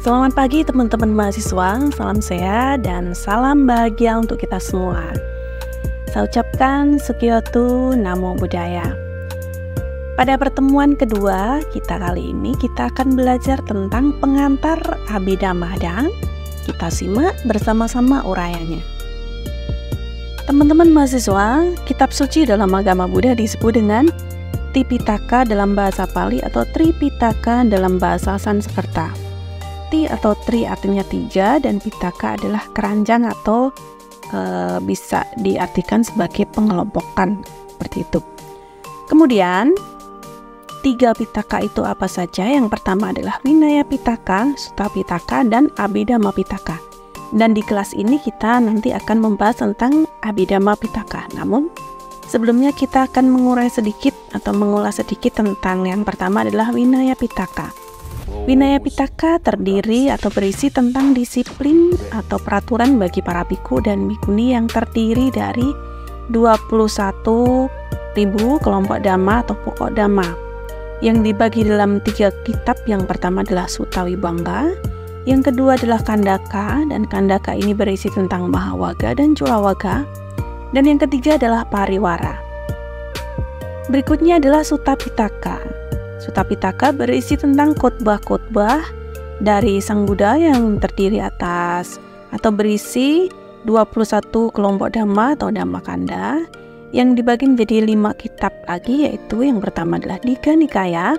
Selamat pagi teman-teman mahasiswa, salam sehat dan salam bahagia untuk kita semua. Saya ucapkan Sukyoto Namo Buddhaya. Pada pertemuan kedua kita kali ini kita akan belajar tentang pengantar Abhidhamma dan kita simak bersama-sama uraiannya. Teman-teman mahasiswa, kitab suci dalam agama Buddha disebut dengan Tipitaka dalam bahasa Pali atau Tripitaka dalam bahasa Sanskerta. Ti atau tri artinya tiga dan pitaka adalah keranjang atau bisa diartikan sebagai pengelompokan seperti itu. Kemudian tiga pitaka itu apa saja? Yang pertama adalah Vinaya Pitaka, Sutta Pitaka, dan Abhidhamma Pitaka. Dan di kelas ini kita nanti akan membahas tentang Abhidhamma Pitaka. Namun sebelumnya kita akan mengurai sedikit atau mengulas sedikit tentang yang pertama adalah Vinaya Pitaka. Vinaya Pitaka terdiri atau berisi tentang disiplin atau peraturan bagi para biku dan bikuni yang terdiri dari 21.000 kelompok dhamma atau pokok dhamma yang dibagi dalam 3 kitab. Yang pertama adalah Sutta Vibhanga, yang kedua adalah Khandaka, dan Khandaka ini berisi tentang Mahawaga dan Culawaga, dan yang ketiga adalah Pariwara. Berikutnya adalah Sutta Pitaka. Sutta Pitaka berisi tentang khotbah-khotbah dari Sang Buddha yang terdiri atas atau berisi 21 kelompok dhamma atau Dhammakanda yang dibagi menjadi 5 kitab lagi, yaitu yang pertama adalah Digha Nikaya,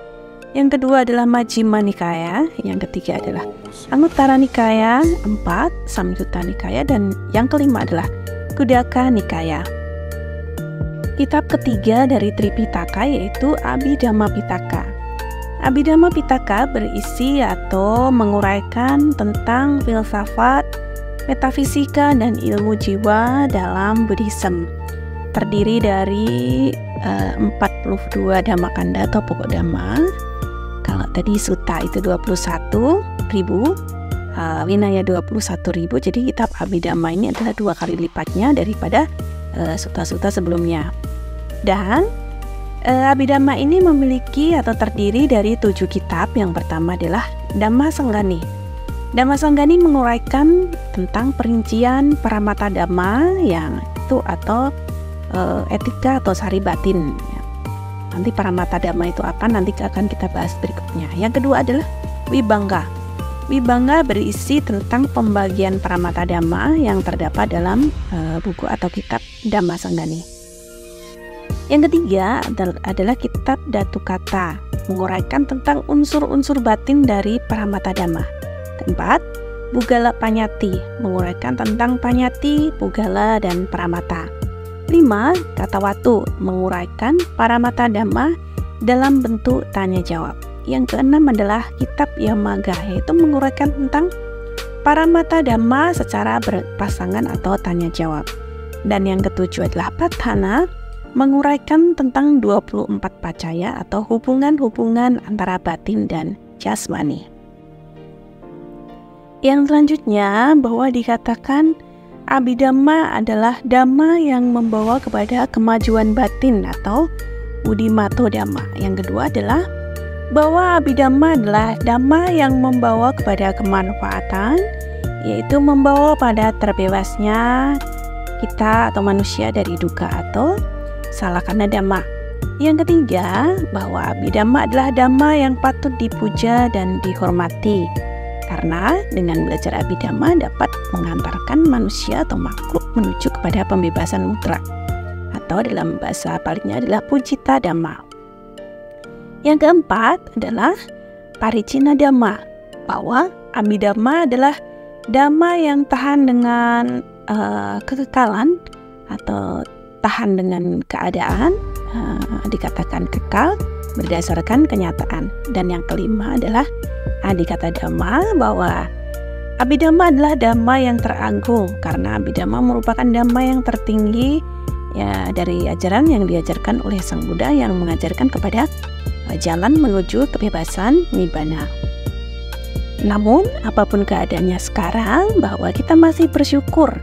yang kedua adalah Majjhima Nikaya, yang ketiga adalah Anuttara Nikaya, 4 Samyutta Nikaya, dan yang kelima adalah Khuddaka Nikaya. Kitab ketiga dari Tripitaka yaitu Abhidhamma Pitaka. Abhidhamma Pitaka berisi atau menguraikan tentang filsafat, metafisika, dan ilmu jiwa dalam Buddhism. Terdiri dari 42 Dhammakanda atau pokok dhamma. Kalau tadi Sutta itu 21.000, Vinaya 21.000, jadi kitab Abhidhamma ini adalah 2 kali lipatnya daripada sutta-sutta sebelumnya. Dan Abhidhamma ini memiliki atau terdiri dari 7 kitab. Yang pertama adalah Dhammasanggani. Dhammasanggani menguraikan tentang perincian paramata dhamma yang itu atau etika atau sari batin. Nanti paramata dhamma itu apa? Nanti akan kita bahas berikutnya. Yang kedua adalah Vibhanga. Vibhanga berisi tentang pembagian paramata dhamma yang terdapat dalam buku atau kitab Dhammasanggani. Yang ketiga adalah kitab Datukata, menguraikan tentang unsur-unsur batin dari paramata dhamma. Keempat, Pugala Panyati, menguraikan tentang Panyati, Pugala, dan Paramata. 5. Katawatu, menguraikan paramata dhamma dalam bentuk tanya jawab. Yang keenam adalah kitab Yamaga, yaitu menguraikan tentang paramata dhamma secara berpasangan atau tanya jawab. Dan yang ketujuh adalah Patthana, menguraikan tentang 24 pacaya atau hubungan-hubungan antara batin dan jasmani. Yang selanjutnya bahwa dikatakan Abhidhamma adalah dhamma yang membawa kepada kemajuan batin atau Buddhimatto Dhamma. Yang kedua adalah bahwa Abhidhamma adalah dhamma yang membawa kepada kemanfaatan, yaitu membawa pada terbebasnya kita atau manusia dari duka atau salakana dhamma. Yang ketiga, bahwa Abhidhamma adalah dhamma yang patut dipuja dan dihormati, karena dengan belajar Abhidhamma dapat mengantarkan manusia atau makhluk menuju kepada pembebasan mutlak, atau dalam bahasa Palinya adalah Pujita Dhamma. Yang keempat adalah Paricina Dhamma, bahwa Abhidhamma adalah dhamma yang tahan dengan kekekalan atau tahan dengan keadaan, dikatakan kekal berdasarkan kenyataan. Dan yang kelima adalah Adhikata Dhamma, bahwa Abhidhamma adalah dhamma yang teragung karena Abhidhamma merupakan dhamma yang tertinggi ya dari ajaran yang diajarkan oleh Sang Buddha yang mengajarkan kepada jalan menuju kebebasan nibbana. Namun apapun keadaannya sekarang, bahwa kita masih bersyukur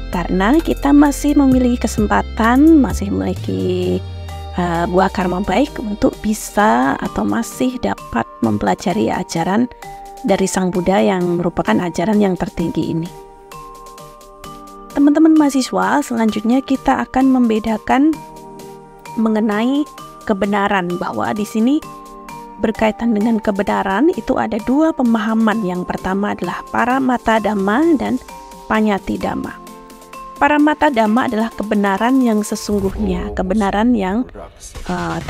karena kita masih memiliki kesempatan, masih memiliki buah karma baik untuk bisa atau masih dapat mempelajari ajaran dari Sang Buddha yang merupakan ajaran yang tertinggi ini. Teman-teman mahasiswa, selanjutnya kita akan membedakan mengenai kebenaran, bahwa di sini berkaitan dengan kebenaran itu ada dua pemahaman. Yang pertama adalah Paramata Dhamma dan Panyati Dhamma. Paramata Dhamma adalah kebenaran yang sesungguhnya, kebenaran yang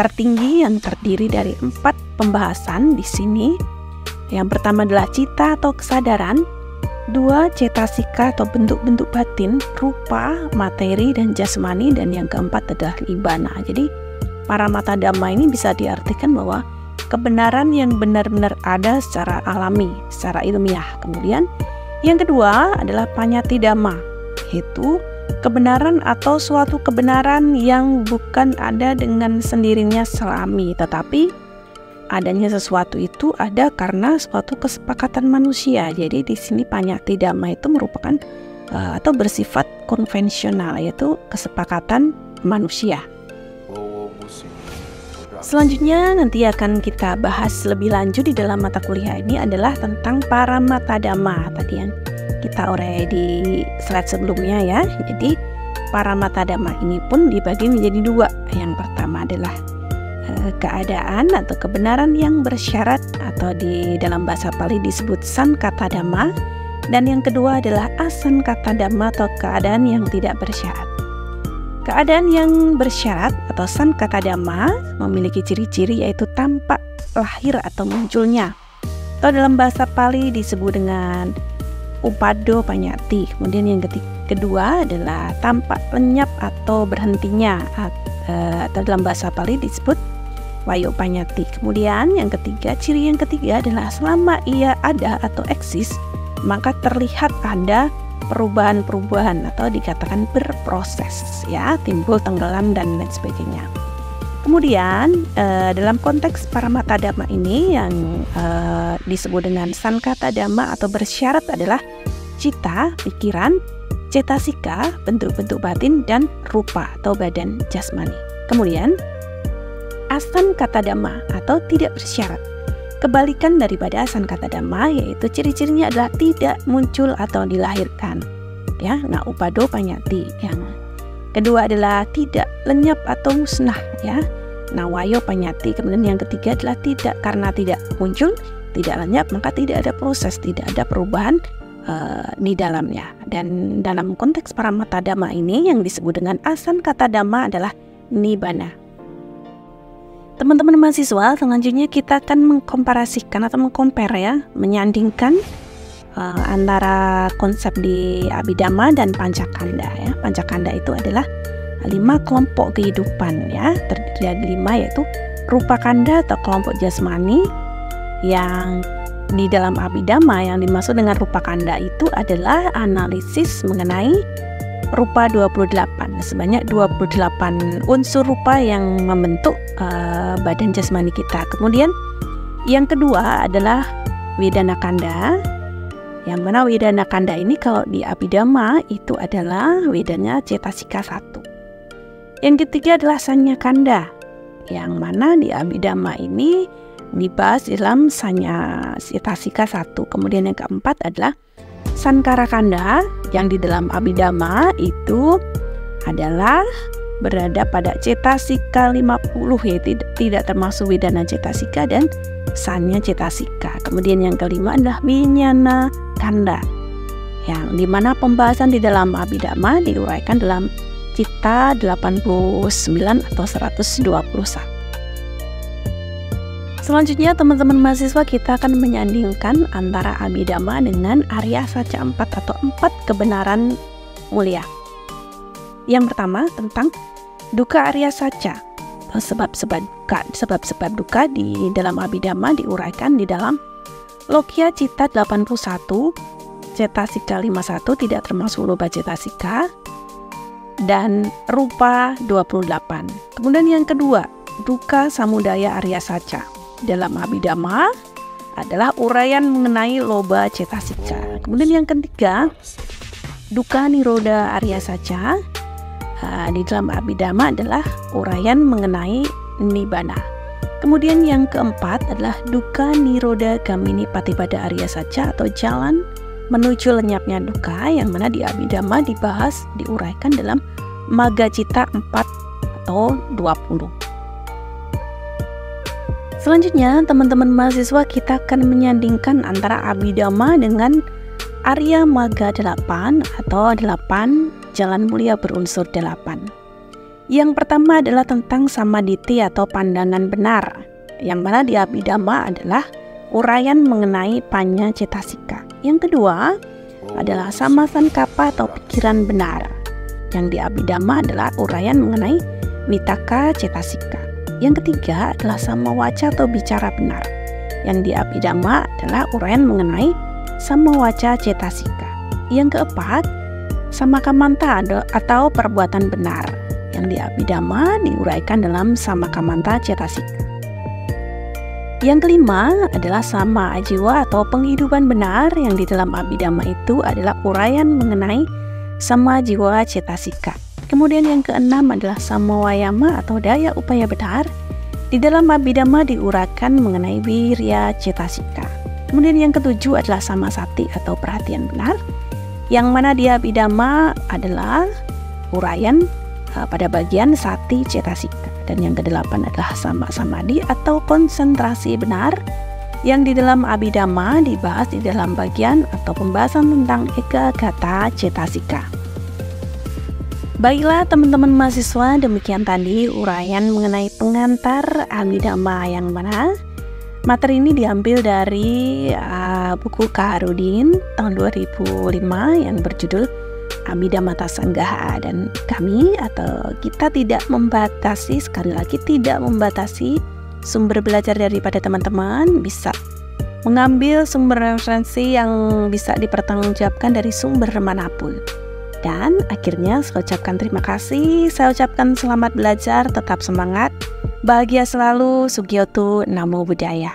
tertinggi yang terdiri dari 4 pembahasan di sini. Yang pertama adalah cita atau kesadaran, 2 cetasika atau bentuk-bentuk batin, rupa, materi, dan jasmani, dan yang keempat adalah nibbana. Jadi Paramata Dhamma ini bisa diartikan bahwa kebenaran yang benar-benar ada secara alami, secara ilmiah. Kemudian yang kedua adalah Panyati Dhamma, yaitu kebenaran atau suatu kebenaran yang bukan ada dengan sendirinya selami, tetapi adanya sesuatu itu ada karena suatu kesepakatan manusia. Jadi di sini Panyati Dhamma itu merupakan atau bersifat konvensional, yaitu kesepakatan manusia. Selanjutnya nanti akan kita bahas lebih lanjut di dalam mata kuliah ini adalah tentang Paramata Dhamma. Tadi yang kita uraikan di slide sebelumnya ya. Jadi Paramata Dhamma ini pun dibagi menjadi 2. Yang pertama adalah keadaan atau kebenaran yang bersyarat, atau di dalam bahasa Pali disebut Sankata Dhamma, dan yang kedua adalah Asankata Dhamma atau keadaan yang tidak bersyarat. Keadaan yang bersyarat atau Sankata Dhamma memiliki ciri-ciri yaitu tampak, lahir atau munculnya, atau dalam bahasa Pali disebut dengan Upado Panyati. Kemudian yang kedua adalah tampak, lenyap atau berhentinya, atau dalam bahasa Pali disebut Wayo Panyati. Kemudian yang ketiga, ciri yang ketiga adalah selama ia ada atau eksis, maka terlihat ada perubahan-perubahan atau dikatakan berproses ya, timbul, tenggelam, dan lain sebagainya. Kemudian dalam konteks Paramata Dhamma ini yang disebut dengan Sankata Dhamma atau bersyarat adalah cita, pikiran, cetasika, bentuk-bentuk batin, dan rupa atau badan jasmani. Kemudian Asankata Dhamma atau tidak bersyarat, kebalikan daripada Asankata Dhamma, yaitu ciri-cirinya adalah tidak muncul atau dilahirkan ya. Nah, Upado Panyati. Yang kedua adalah tidak lenyap atau musnah ya. Nah, Wayo Panyati. Kemudian yang ketiga adalah tidak, karena tidak muncul, tidak lenyap, maka tidak ada proses, tidak ada perubahan di dalamnya. Dan dalam konteks Paramata Dhamma ini yang disebut dengan Asankata Dhamma adalah nibbana. Teman-teman mahasiswa, selanjutnya kita akan mengkomparasikan atau mengcompare ya, menyandingkan antara konsep di Abhidhamma dan Pancakanda ya. Pancakanda itu adalah 5 kelompok kehidupan ya, terdiri dari 5, yaitu rupa kanda atau kelompok jasmani. Yang di dalam Abhidhamma yang dimaksud dengan rupa kanda itu adalah analisis mengenai rupa 28, sebanyak 28 unsur rupa yang membentuk badan jasmani kita. Kemudian yang kedua adalah Vedana Kanda, yang mana Vedana Kanda ini kalau di Abhidhamma itu adalah Vedana Cetasika 1. Yang ketiga adalah Sanya Kanda, yang mana di Abhidhamma ini dibahas dalam Sanya Cetasika 1. Kemudian yang keempat adalah Sankara Kanda, yang di dalam Abhidhamma itu adalah berada pada cetasika 50, yaitu tidak termasuk Vedana Cetasika dan Sanya Cetasika. Kemudian yang kelima adalah Vijnana Kanda, yang dimana pembahasan di dalam Abhidhamma diuraikan dalam Cita 89 atau 121. Selanjutnya teman-teman mahasiswa, kita akan menyandingkan antara Abhidhamma dengan Arya Saca 4 atau 4 kebenaran mulia. Yang pertama tentang duka Arya Saca, sebab-sebab duka di dalam Abhidhamma diuraikan di dalam Lokya Cita 81, Cetasika 51 tidak termasuk loba cetasika, dan rupa 28. Kemudian yang kedua, duka samudaya Arya Saca dalam Abhidhamma adalah uraian mengenai loba cetasika. Kemudian yang ketiga, duka niroda Arya Saca di dalam Abhidhamma adalah uraian mengenai nibbana. Kemudian yang keempat adalah dukkha nirodha gamini patipada Arya Saca atau jalan menuju lenyapnya dukkha, yang mana di Abhidhamma dibahas, diuraikan dalam Magga Citta 4 atau 20. Selanjutnya, teman-teman mahasiswa, kita akan menyandingkan antara Abhidhamma dengan Arya Magga 8 atau 8 jalan mulia berunsur 8. Yang pertama adalah tentang samaditi atau pandangan benar, yang mana di Abhidhamma adalah uraian mengenai panya cetasika. Yang kedua adalah samasankappa atau pikiran benar, yang di Abhidhamma adalah uraian mengenai mitaka cetasika. Yang ketiga adalah samawaca atau bicara benar, yang di Abhidhamma adalah uraian mengenai samawaca cetasika. Yang keempat, samakamanta atau perbuatan benar, yang di Abhidhamma diuraikan dalam samakamanta cetasika. Yang kelima adalah sama ajiwa atau penghidupan benar, yang di dalam Abhidhamma itu adalah uraian mengenai sama jiwa cetasika. Kemudian yang keenam adalah samawayama atau daya upaya benar, di dalam Abhidhamma diuraikan mengenai wirya cetasika. Kemudian yang ketujuh adalah samasati atau perhatian benar, yang mana di Abhidhamma adalah uraian pada bagian sati cetasika. Dan yang kedelapan adalah samadhi atau konsentrasi benar, yang di dalam Abhidhamma dibahas di dalam bagian atau pembahasan tentang ekagata cetasika. Baiklah teman-teman mahasiswa, demikian tadi uraian mengenai pengantar Abhidhamma, yang mana materi ini diambil dari buku Kaharudin tahun 2005 yang berjudul Abhidhammata Sanggaha. Dan kami atau kita tidak membatasi, sekali lagi tidak membatasi sumber belajar daripada teman-teman, bisa mengambil sumber referensi yang bisa dipertanggungjawabkan dari sumber manapun. Dan akhirnya saya ucapkan terima kasih, saya ucapkan selamat belajar, tetap semangat, bahagia selalu, Sugioto, Namo Buddhaya.